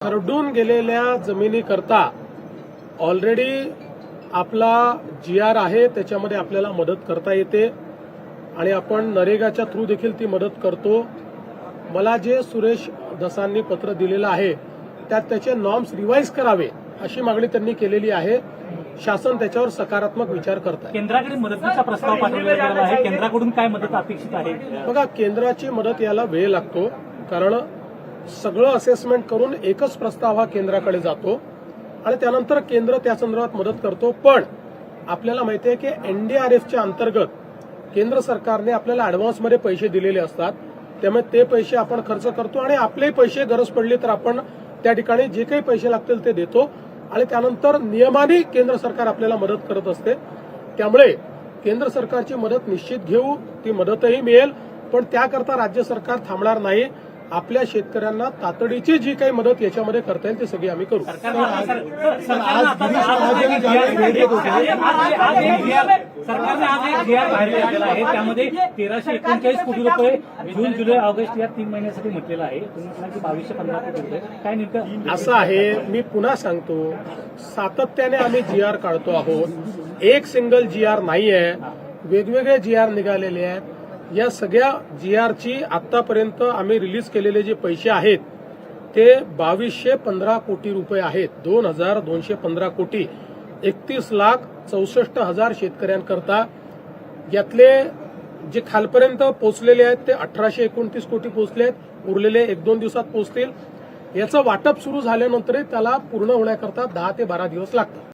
खरडून गेलेल्या जमिनीकरता ऑलरेडी आपला GR आहे, त्याच्यामध्ये आपल्याला मदत करता येते आणि आपण नरेगाच्या थ्रू देखील ती मदत करतो. मला जे सुरेश धसांनी पत्र दिलेलं आहे त्यात त्याचे नॉर्म्स रिवाइज करावे अशी मागणी त्यांनी केलेली आहे. शासन त्याच्यावर सकारात्मक विचार करत आहे. केंद्राकडे मदतीचा प्रस्ताव पाठवला गेला आहे. केंद्राकडून काय मदत अपेक्षित आहे? बघा, केंद्राची मदत याला वेळ लागतो, कारण सगळं असेसमेंट करून एकच प्रस्ताव हा केंद्राकडे जातो आणि त्यानंतर केंद्र त्या संदर्भात मदत करतो. पण आपल्याला माहिती आहे की NDRFच्या अंतर्गत केंद्र सरकारने आपल्याला ऍडव्हान्समध्ये पैसे दिलेले असतात, त्यामुळे ते पैसे आपण खर्च करतो आणि आपले पैसे गरज पडली तर आपण त्या ठिकाणी जे काही पैसे लागतील ते देतो आणि त्यानंतर नियमाने केंद्र सरकार आपल्याला मदत करत असते. त्यामुळे केंद्र सरकारची मदत निश्चित घेऊ, ती मदतही मिळेल, पण त्याकरता राज्य सरकार थांबणार नाही. आपल्या शेतकऱ्यांना तातडीची जी काही मदत याच्यामध्ये करता येईल ती सगळी आम्ही करू. सरकारने आज एक GR बाहेर काढला आहे, त्यामध्ये 1339 कोटी रुपये जून, जुलै, ऑगस्ट या 3 महिन्यासाठी म्हटलेलं आहे. तुम्ही म्हटलं की 2215 कोटी रुपये काय नेमकं असं आहे. मी पुन्हा सांगतो, सातत्याने आम्ही GR काढतो आहोत. एक सिंगल GR नाही आहे, वेगवेगळे GR निघालेले आहेत. या सगळ्या GRची आतापर्यंत आम्ही रिलीज केलेले जे पैसे आहेत ते 2215 कोटी रुपये आहेत. 2215 कोटी 31,64,000 शेतकऱ्यांकरता. यातले जे खालपर्यंत पोहोचलेले आहेत ते 1829 कोटी पोहोचले आहेत, उरलेले 1-2 दिवसात पोहोचतील. याचं वाटप सुरू झाल्यानंतरही त्याला पूर्ण होण्याकरता 10 ते 12 दिवस लागतात.